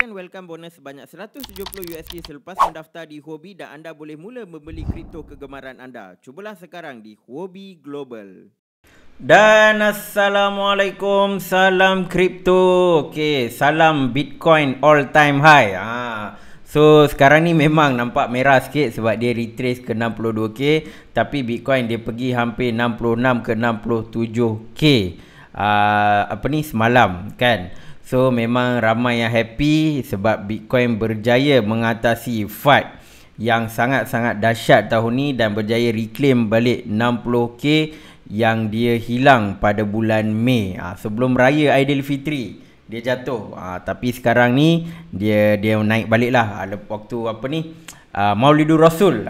dapatkan welcome bonus sebanyak $170 selepas mendaftar di Huobi dan anda boleh mula membeli kripto kegemaran anda. Cubalah sekarang di Huobi Global. Dan Assalamualaikum, salam kripto. Okey, salam Bitcoin all time high. So sekarang ni memang nampak merah sikit sebab dia retrace ke 62k, tapi Bitcoin dia pergi hampir 66 ke 67k semalam kan. So memang ramai yang happy sebab Bitcoin berjaya mengatasi fight yang sangat-sangat dahsyat tahun ni dan berjaya reclaim balik 60k yang dia hilang pada bulan Mei sebelum raya Aidilfitri. Dia jatuh, tapi sekarang ni dia naik balik lah. Waktu Maulidur Rasul,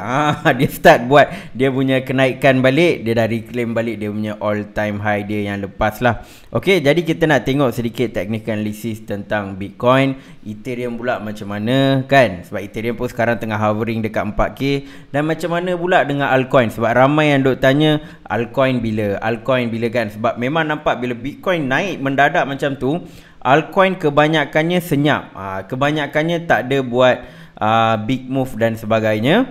dia start buat dia punya kenaikan balik. Dia dah reclaim balik dia punya all time high dia yang lepas lah. Okay, jadi kita nak tengok sedikit technical analysis tentang Bitcoin. Ethereum pula macam mana kan, sebab Ethereum pun sekarang tengah hovering dekat 4k. Dan macam mana pula dengan altcoin, sebab ramai yang duk tanya altcoin bila kan. Sebab memang nampak bila Bitcoin naik mendadak macam tu, altcoin kebanyakannya senyap, kebanyakannya tak ada buat big move dan sebagainya.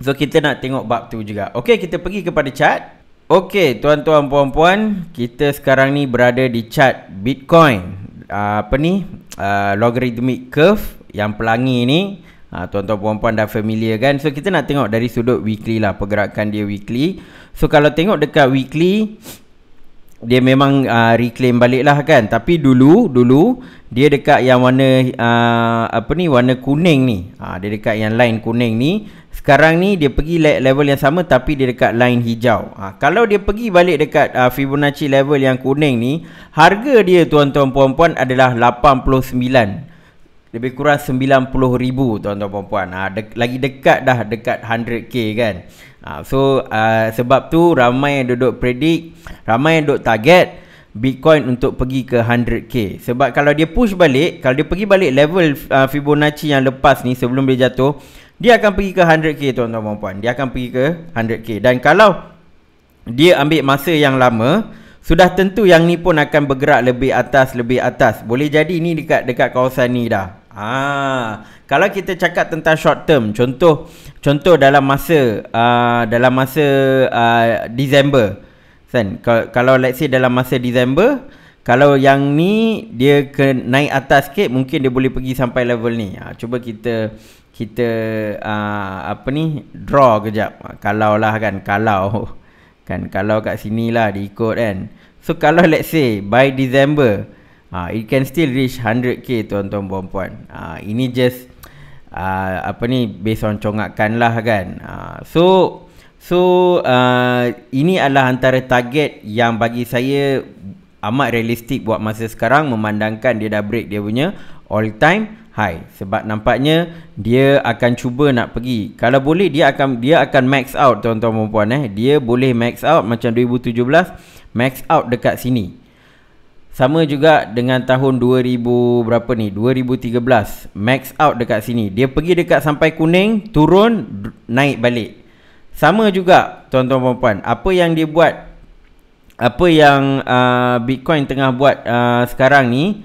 So kita nak tengok bab tu juga. Okey, kita pergi kepada chart. Okey, tuan-tuan puan-puan, kita sekarang ni berada di chart Bitcoin. Logarithmic curve yang pelangi ni. Tuan-tuan puan-puan dah familiar kan. So kita nak tengok dari sudut weekly lah, pergerakan dia weekly. So kalau tengok dekat weekly, dia memang reclaim balik lah kan. Tapi dulu dia dekat yang warna warna kuning ni. Dia dekat yang line kuning ni. Sekarang ni dia pergi level yang sama tapi dia dekat line hijau. Kalau dia pergi balik dekat Fibonacci level yang kuning ni, harga dia tuan-tuan puan-puan adalah 89. Lebih kurang 90,000 tuan-tuan puan-puan. Lagi dekat dah, dekat 100k kan. Sebab tu ramai yang duduk predict, ramai yang duduk target Bitcoin untuk pergi ke 100k. Sebab kalau dia push balik, kalau dia pergi balik level Fibonacci yang lepas ni sebelum dia jatuh, dia akan pergi ke 100k tuan-tuan puan-puan. Dia akan pergi ke 100k. Dan kalau dia ambil masa yang lama, sudah tentu yang ni pun akan bergerak lebih atas. Boleh jadi ni dekat kawasan ni dah. Kalau kita cakap tentang short term, contoh dalam masa Disember kan. Kalau let's say dalam masa Disember, kalau yang ni dia naik atas sikit, mungkin dia boleh pergi sampai level ni. Cuba kita draw kejap. Kalau kat sini lah diikut kan. So kalau let's say by December, it can still reach 100k tuan-tuan puan-puan. Ini just based on congakan lah kan. Ini adalah antara target yang bagi saya amat realistik buat masa sekarang, memandangkan dia dah break dia punya all time high. Sebab nampaknya dia akan cuba nak pergi. Kalau boleh dia akan max out tuan-tuan puan-puan. Dia boleh max out macam 2017, max out dekat sini. Sama juga dengan tahun 2013, max out dekat sini. Dia pergi dekat sampai kuning, turun, naik balik. Sama juga tuan-tuan puan-puan, apa yang dia buat, apa yang Bitcoin tengah buat sekarang ni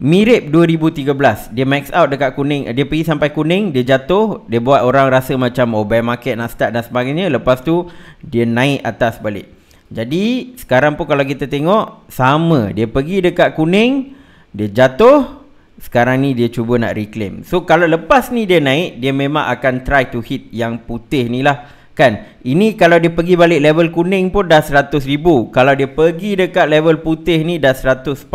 mirip 2013. Dia max out dekat kuning, dia pergi sampai kuning, dia jatuh, dia buat orang rasa macam bear market nak start dan sebagainya. Lepas tu dia naik atas balik. Jadi sekarang pun kalau kita tengok sama, dia pergi dekat kuning, dia jatuh, sekarang ni dia cuba nak reclaim. So kalau lepas ni dia naik, dia memang akan try to hit yang putih ni lah kan. Ini kalau dia pergi balik level kuning pun dah 100,000. Kalau dia pergi dekat level putih ni dah 145,000.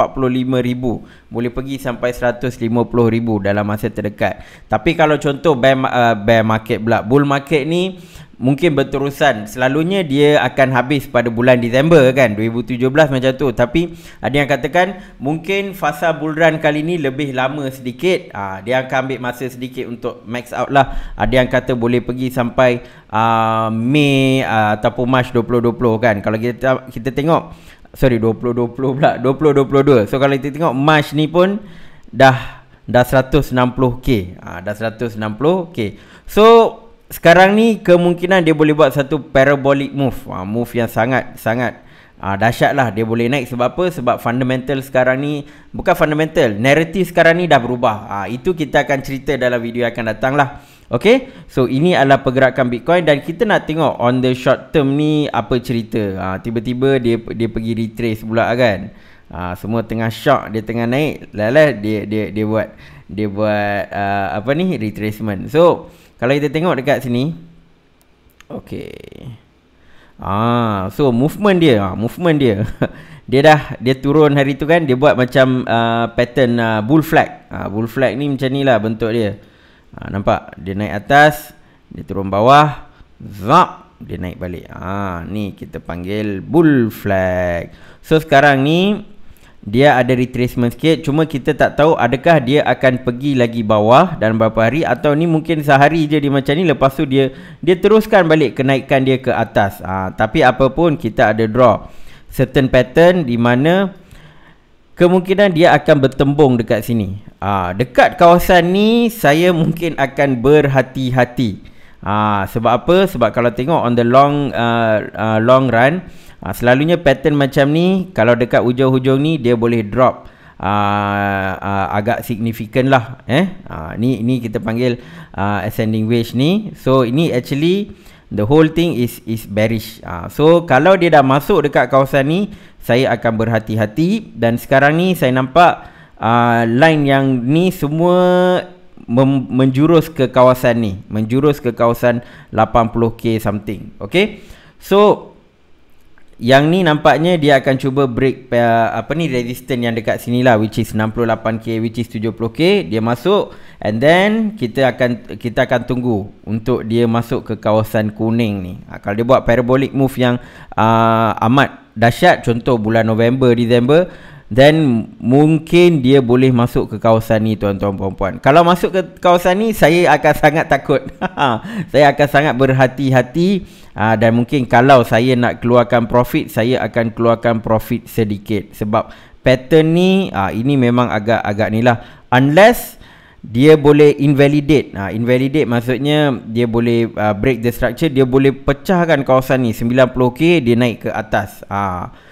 Boleh pergi sampai 150,000 dalam masa terdekat. Tapi kalau contoh bear market pula, bull market ni mungkin berterusan. Selalunya dia akan habis pada bulan Disember kan, 2017 macam tu. Tapi ada yang katakan mungkin fasa bull run kali ni lebih lama sedikit. Dia akan ambil masa sedikit untuk max out lah. Ada yang kata boleh pergi sampai Mei ataupun Mac 2020 kan. Kalau kita tengok 2020 pula, 2022. So kalau kita tengok Mac ni pun dah 160k. Dah 160k. So sekarang ni kemungkinan dia boleh buat satu parabolic move. Move yang sangat Dahsyat lah dia boleh naik. Sebab apa? Sebab fundamental sekarang ni, bukan fundamental, narrative sekarang ni dah berubah. Itu kita akan cerita dalam video yang akan datang lah. Okay, so ini adalah pergerakan Bitcoin dan kita nak tengok on the short term ni apa cerita. Tiba-tiba dia pergi retrace pula kan. Semua tengah shock, dia tengah naik, dia buat apa ni, retracement. So kalau kita tengok dekat sini, okay, so movement dia dia turun hari tu kan, dia buat macam pattern bull flag. Bull flag ni macam ni lah bentuk dia. Nampak? Dia naik atas, dia turun bawah, zap, dia naik balik. Ni kita panggil bull flag. So sekarang ni dia ada retracement sikit, cuma kita tak tahu adakah dia akan pergi lagi bawah dalam beberapa hari, atau ni mungkin sehari je dia macam ni, lepas tu dia teruskan balik kenaikan dia ke atas. Tapi apa pun kita ada draw certain pattern di mana kemungkinan dia akan bertembung dekat sini. Dekat kawasan ni saya mungkin akan berhati-hati. Sebab apa? Sebab kalau tengok on the long run, selalunya pattern macam ni kalau dekat hujung-hujung ni dia boleh drop agak signifikan lah. Ni kita panggil ascending wedge ni. So ini actually the whole thing is bearish. So kalau dia dah masuk dekat kawasan ni, saya akan berhati-hati. Dan sekarang ni saya nampak line yang ni semua menjurus ke kawasan ni, menjurus ke kawasan 80k something. Okay, so yang ni nampaknya dia akan cuba break resistance yang dekat sini lah, which is 68k, which is 70k. Dia masuk, and then kita akan tunggu untuk dia masuk ke kawasan kuning ni. Kalau dia buat parabolic move yang amat dahsyat, contoh bulan November, Disember, then mungkin dia boleh masuk ke kawasan ni, tuan-tuan puan-puan. Kalau masuk ke kawasan ni, saya akan sangat takut. Saya akan sangat berhati-hati. Dan mungkin kalau saya nak keluarkan profit, saya akan keluarkan profit sedikit. Sebab pattern ni, ini memang agak ni lah. Unless dia boleh invalidate. Invalidate maksudnya dia boleh break the structure, dia boleh pecahkan kawasan ni 90k, dia naik ke atas.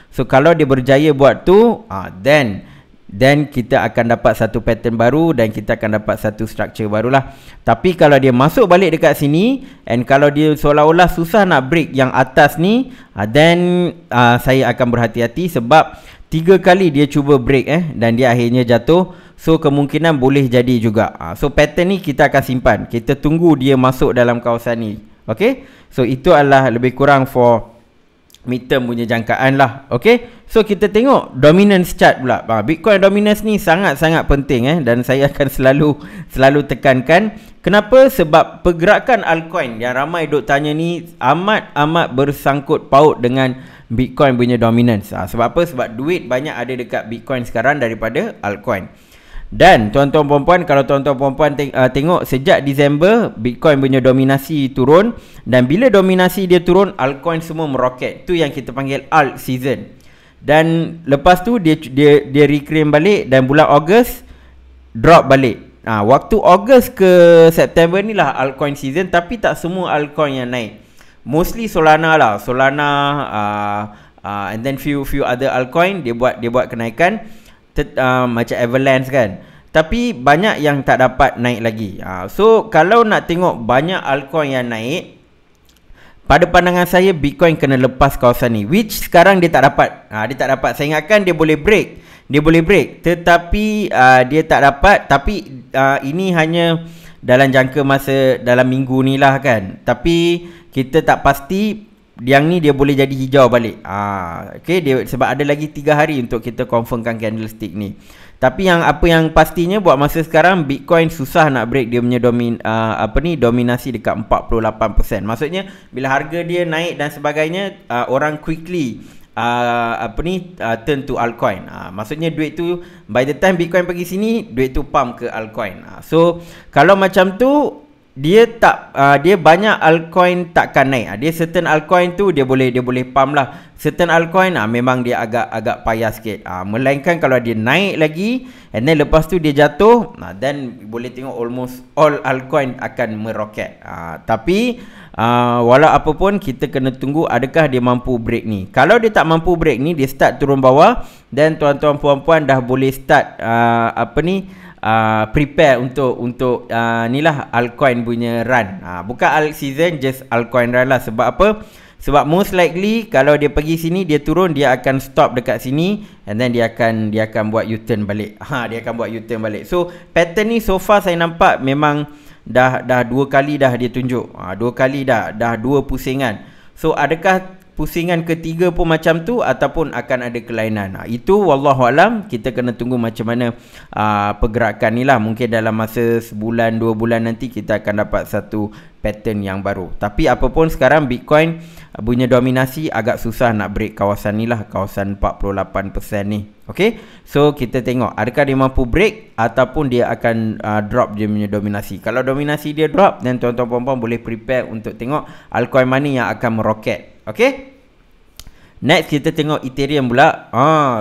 So kalau dia berjaya buat tu, then kita akan dapat satu pattern baru dan kita akan dapat satu structure barulah. Tapi kalau dia masuk balik dekat sini, and kalau dia seolah-olah susah nak break yang atas ni, then saya akan berhati-hati. Sebab 3 kali dia cuba break dan dia akhirnya jatuh. So kemungkinan boleh jadi juga. So pattern ni kita akan simpan, kita tunggu dia masuk dalam kawasan ni. Okay, so itu adalah lebih kurang for midterm punya jangkaan lah. Okay, so kita tengok dominance chart pula. Bitcoin dominance ni sangat-sangat penting dan saya akan selalu tekankan. Kenapa? Sebab pergerakan altcoin yang ramai duk tanya ni amat bersangkut paut dengan Bitcoin punya dominance. Sebab apa? Sebab duit banyak ada dekat Bitcoin sekarang daripada altcoin. Dan tuan-tuan puan-puan, kalau tuan-tuan puan-puan tengok sejak Disember, Bitcoin punya dominasi turun. Dan bila dominasi dia turun, altcoin semua meroket. Itu yang kita panggil alt season. Dan lepas tu dia reclaim balik, dan bulan Ogos drop balik. Waktu Ogos ke September ni lah altcoin season. Tapi tak semua altcoin yang naik. Mostly Solana lah. Solana and then few other altcoin dia buat kenaikan. Macam Avalanche kan. Tapi banyak yang tak dapat naik lagi. So kalau nak tengok banyak altcoin yang naik, pada pandangan saya Bitcoin kena lepas kawasan ni, which sekarang dia tak dapat. Dia tak dapat. Saya ingatkan dia boleh break. Tetapi dia tak dapat. Tapi ini hanya dalam jangka masa dalam minggu ni lah kan. Tapi kita tak pasti yang ni dia boleh jadi hijau balik. Okay, sebab ada lagi 3 hari untuk kita confirmkan candlestick ni. Tapi apa yang pastinya buat masa sekarang, Bitcoin susah nak break dia punya dominasi dekat 48%. Maksudnya bila harga dia naik dan sebagainya, orang quickly turn to altcoin. Maksudnya duit tu by the time Bitcoin pergi sini, duit tu pump ke altcoin. So kalau macam tu, dia banyak altcoin takkan naik. Dia certain altcoin tu dia boleh pump lah. Certain altcoin memang dia agak payah sikit. Melainkan kalau dia naik lagi and then lepas tu dia jatuh, then boleh tengok almost all altcoin akan meroket. Tapi walau apa pun kita kena tunggu adakah dia mampu break ni. Kalau dia tak mampu break ni, dia start turun bawah, dan tuan-tuan puan-puan dah boleh start prepare untuk ni lah altcoin punya run. Bukan alt season, just altcoin run lah. Sebab apa? Sebab most likely kalau dia pergi sini, dia turun, dia akan stop dekat sini, and then dia akan buat U-turn balik. Dia akan buat U-turn balik. So pattern ni so far saya nampak memang dah 2 kali dah dia tunjuk. 2 kali dah 2 pusingan. So adakah pusingan ketiga pun macam tu ataupun akan ada kelainan? Itu wallahualam, kita kena tunggu macam mana pergerakan ni lah. Mungkin dalam masa sebulan 2 bulan nanti kita akan dapat satu pattern yang baru. Tapi apapun sekarang Bitcoin punya dominasi agak susah nak break kawasan ni lah, kawasan 48% ni. Okay, so kita tengok adakah dia mampu break ataupun dia akan drop dia punya dominasi. Kalau dominasi dia drop, then tuan-tuan puan-puan boleh prepare untuk tengok altcoin mana yang akan meroket. Okay, next kita tengok Ethereum pula.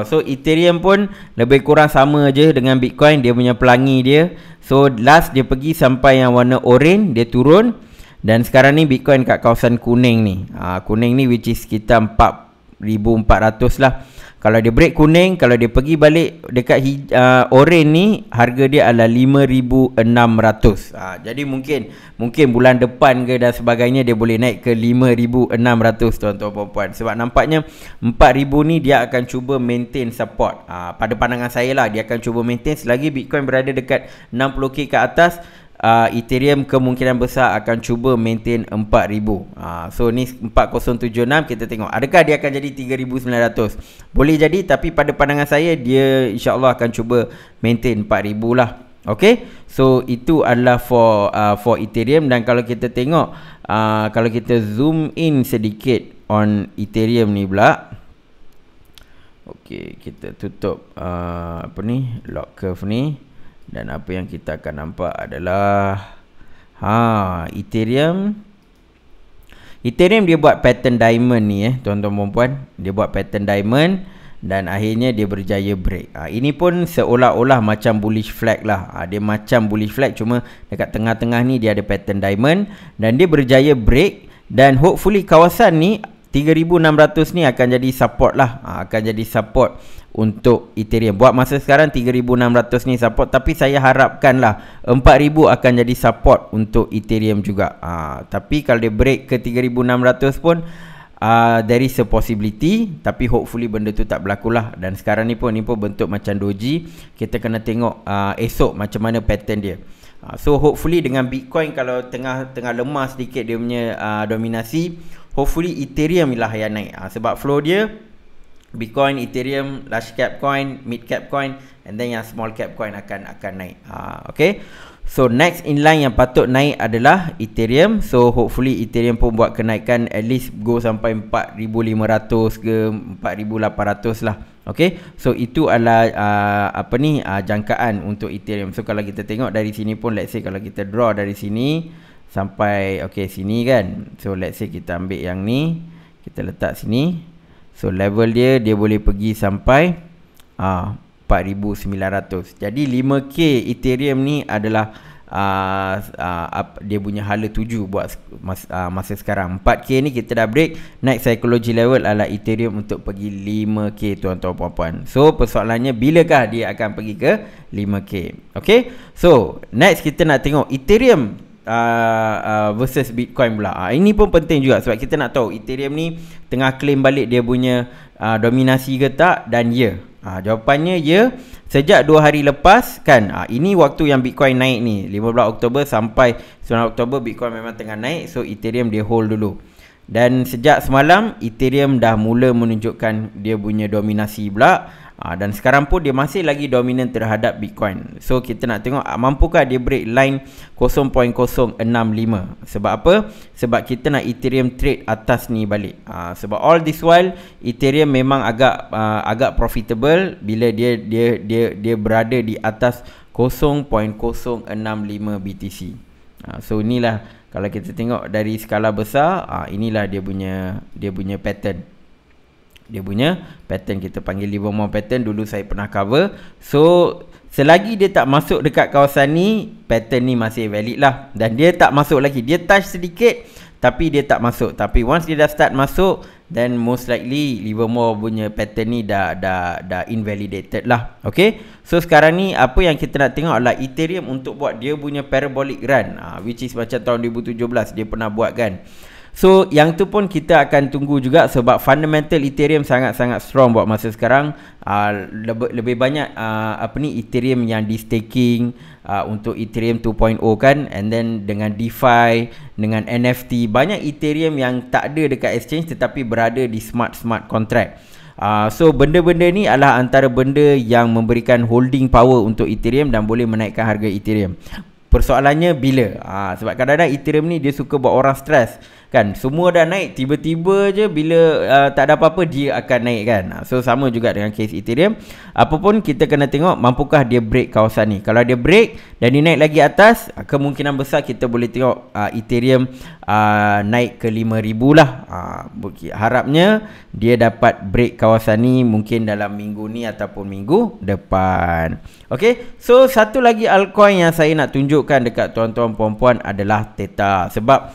So Ethereum pun lebih kurang sama je dengan Bitcoin, dia punya pelangi dia. So last dia pergi sampai yang warna orange, dia turun, dan sekarang ni Bitcoin kat kawasan kuning ni. Kuning ni which is sekitar 4,400 lah. Kalau dia break kuning, kalau dia pergi balik dekat orange ni, harga dia adalah 5,600. Jadi mungkin bulan depan ke dan sebagainya dia boleh naik ke 5,600 tuan-tuan puan-puan. Sebab nampaknya 4,000 ni dia akan cuba maintain support. Pada pandangan saya lah, dia akan cuba maintain selagi Bitcoin berada dekat 60k ke atas. Ethereum kemungkinan besar akan cuba maintain 4,000. So ni 4076, kita tengok adakah dia akan jadi 3,900. Boleh jadi, tapi pada pandangan saya dia insyaAllah akan cuba maintain 4,000 lah. Okay, so itu adalah for Ethereum. Dan kalau kita tengok, kalau kita zoom in sedikit on Ethereum ni pula. Okay, kita tutup log curve ni. Dan apa yang kita akan nampak adalah Ethereum dia buat pattern diamond ni tuan-tuan dan puan. Dia buat pattern diamond dan akhirnya dia berjaya break. Ini pun seolah-olah macam bullish flag lah. Dia macam bullish flag, cuma dekat tengah-tengah ni dia ada pattern diamond dan dia berjaya break. Dan hopefully kawasan ni 3,600 ni akan jadi support lah. Akan jadi support untuk Ethereum. Buat masa sekarang 3,600 ni support, tapi saya harapkan lah 4,000 akan jadi support untuk Ethereum juga. Tapi kalau dia break ke 3,600 pun there is a possibility, tapi hopefully benda tu tak berlaku lah. Dan sekarang ni pun bentuk macam doji. Kita kena tengok esok macam mana pattern dia. So hopefully dengan Bitcoin kalau tengah lemah sedikit dia punya dominasi, hopefully Ethereum lah yang naik. Sebab flow dia Bitcoin, Ethereum, large cap coin, mid cap coin, and then yang small cap coin akan naik. Okay, so next in line yang patut naik adalah Ethereum. So hopefully Ethereum pun buat kenaikan, at least go sampai 4,500 ke 4,800 lah. Okay, so itu adalah jangkaan untuk Ethereum. So kalau kita tengok dari sini pun, let's say kalau kita draw dari sini sampai sini kan. So let's say kita ambil yang ni, kita letak sini. So level dia boleh pergi sampai 4,900. Jadi 5k Ethereum ni adalah dia punya hala tuju buat masa sekarang. 4k ni kita dah break. Next psychology level adalah Ethereum untuk pergi 5k tuan-tuan puan-puan. So persoalannya bilakah dia akan pergi ke 5k. Okay, so next kita nak tengok Ethereum versus Bitcoin pula. Ini pun penting juga sebab kita nak tahu Ethereum ni tengah claim balik dia punya dominasi ke tak, dan jawapannya sejak 2 hari lepas kan. Ini waktu yang Bitcoin naik ni, 15 Oktober sampai 9 Oktober Bitcoin memang tengah naik. So Ethereum dia hold dulu. Dan sejak semalam Ethereum dah mula menunjukkan dia punya dominasi pula. Dan sekarang pun dia masih lagi dominan terhadap Bitcoin. So kita nak tengok mampukah dia break line 0.065. Sebab apa? Sebab kita nak Ethereum trade atas ni balik. Sebab all this while Ethereum memang agak profitable bila dia berada di atas 0.065 BTC. So inilah kalau kita tengok dari skala besar, inilah dia punya pattern. Dia punya pattern kita panggil Livermore pattern, dulu saya pernah cover. So selagi dia tak masuk dekat kawasan ni, pattern ni masih valid lah. Dan dia tak masuk lagi, dia touch sedikit tapi dia tak masuk. Tapi once dia dah start masuk, then most likely Livermore punya pattern ni dah invalidated lah. Okay, so sekarang ni apa yang kita nak tengok adalah Ethereum untuk buat dia punya parabolic run, which is macam tahun 2017 dia pernah buat kan. So yang tu pun kita akan tunggu juga, sebab fundamental Ethereum sangat-sangat strong buat masa sekarang. Lebih banyak Ethereum yang di staking untuk Ethereum 2.0 kan, and then dengan DeFi, dengan NFT, banyak Ethereum yang tak ada dekat exchange tetapi berada di smart contract. So benda-benda ni adalah antara benda yang memberikan holding power untuk Ethereum dan boleh menaikkan harga Ethereum. Persoalannya bila? Sebab kadang-kadang Ethereum ni dia suka buat orang stres kan, semua dah naik, tiba-tiba je bila tak ada apa-apa dia akan naik kan. So sama juga dengan case Ethereum. Apapun kita kena tengok mampukah dia break kawasan ni. Kalau dia break dan dia naik lagi atas, kemungkinan besar kita boleh tengok Ethereum naik ke 5,000 lah. Harapnya dia dapat break kawasan ni mungkin dalam minggu ni ataupun minggu depan. Okay, so satu lagi altcoin yang saya nak tunjukkan dekat tuan-tuan puan-puan adalah Theta. Sebab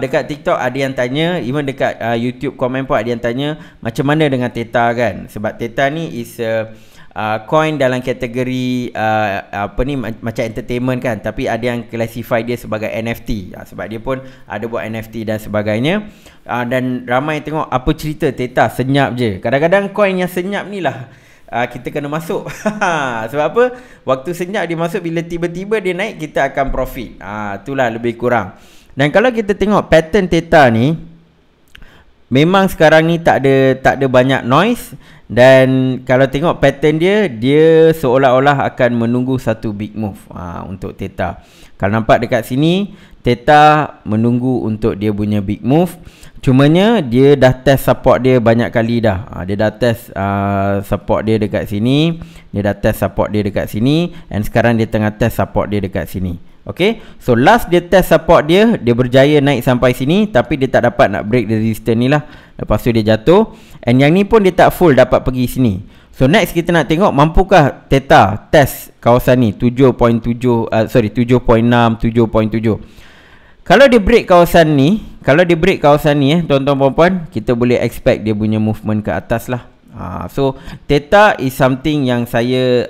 dekat TikTok ada yang tanya, even dekat YouTube komen pun ada yang tanya macam mana dengan Theta kan. Sebab Theta ni is coin dalam kategori macam entertainment kan, tapi ada yang classify dia sebagai NFT. Sebab dia pun ada buat NFT dan sebagainya. Dan ramai tengok apa cerita Theta, senyap je. Kadang-kadang coin yang senyap ni lah kita kena masuk. Sebab apa? Waktu senyap dia masuk, bila tiba-tiba dia naik kita akan profit. Itulah lebih kurang. Dan kalau kita tengok pattern Theta ni, memang sekarang ni tak ada banyak noise. Dan kalau tengok pattern dia seolah-olah akan menunggu satu big move untuk Theta. Kalau nampak dekat sini, Theta menunggu untuk dia punya big move. Cumanya dia dah test support dia banyak kali dah. Dia dah test support dia dekat sini, dia dah test support dia dekat sini, and sekarang dia tengah test support dia dekat sini. Okay, so last dia test support dia berjaya naik sampai sini, tapi dia tak dapat nak break resistance ni lah. Lepas tu dia jatuh, and yang ni pun dia tak full dapat pergi sini. So next kita nak tengok mampukah Theta test kawasan ni 7.6, 7.7. Kalau dia break kawasan ni, tuan-tuan puan-puan, kita boleh expect dia punya movement ke atas lah. So Theta is something yang saya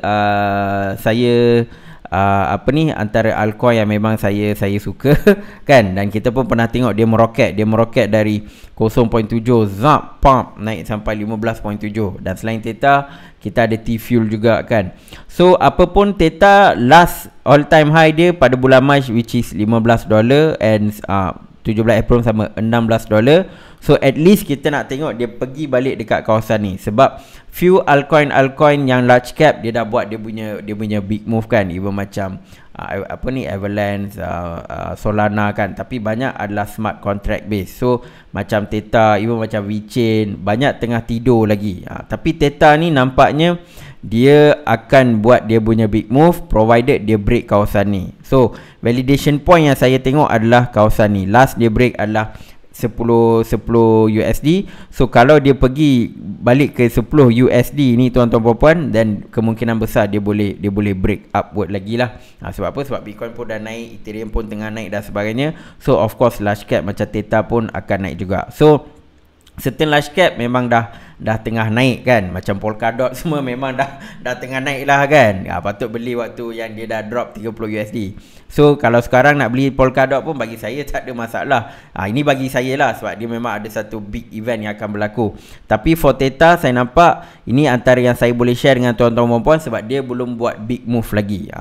antara altcoin yang memang saya suka kan. Dan kita pun pernah tengok dia meroket dari 0.7 zap pump naik sampai 15.7. Dan selain Theta, kita ada T-Fuel juga kan. So apapun Theta, last all time high dia pada bulan Mac, which is $15, and 17 April sama $16. So at least kita nak tengok dia pergi balik dekat kawasan ni. Sebab few altcoin yang large cap dia dah buat dia punya big move kan. Even macam Avalanche, Solana kan. Tapi banyak adalah smart contract base. So macam Theta, even macam VeChain, banyak tengah tidur lagi. Tapi Theta ni nampaknya dia akan buat dia punya big move provided dia break kawasan ni. So validation point yang saya tengok adalah kawasan ni. Last dia break adalah 10 USD. So kalau dia pergi balik ke 10 USD ni tuan-tuan puan-puan, dan kemungkinan besar dia boleh break upward lagi lah. Sebab apa? Sebab Bitcoin pun dah naik, Ethereum pun tengah naik dan sebagainya. So of course large cap macam Theta pun akan naik juga. So certain large cap memang dah tengah naik kan. Macam Polkadot semua memang dah tengah naik lah kan. Patut beli waktu yang dia dah drop 30 USD. So kalau sekarang nak beli Polkadot pun bagi saya tak ada masalah. Ini bagi saya lah, sebab dia memang ada satu big event yang akan berlaku. Tapi for Theta saya nampak ini antara yang saya boleh share dengan tuan-tuan dan puan, sebab dia belum buat big move lagi.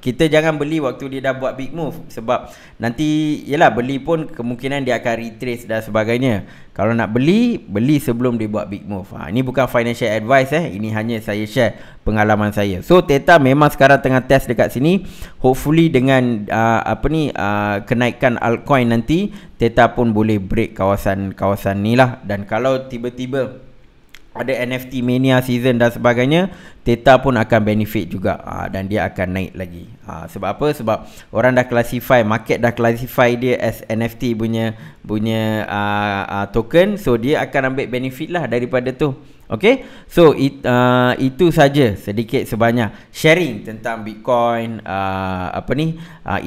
Kita jangan beli waktu dia dah buat big move, sebab nanti yelah beli pun kemungkinan dia akan retrace dan sebagainya. Kalau nak beli sebelum dia buat big move. Ini bukan financial advice ini hanya saya share pengalaman saya. So Theta memang sekarang tengah test dekat sini. Hopefully dengan kenaikan altcoin nanti, Theta pun boleh break kawasan ni lah. Dan kalau tiba-tiba ada NFT mania season dan sebagainya, Theta pun akan benefit juga, dan dia akan naik lagi. Sebab apa? Sebab orang dah classify, market dah classify dia as NFT punya token, so dia akan ambil benefit lah daripada tu. Okay, so itu saja sedikit sebanyak sharing tentang Bitcoin,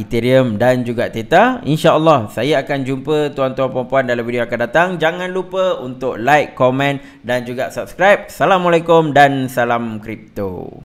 Ethereum dan juga Theta. InsyaAllah saya akan jumpa tuan-tuan puan-puan dalam video akan datang. Jangan lupa untuk like, komen dan juga subscribe. Assalamualaikum dan salam kripto.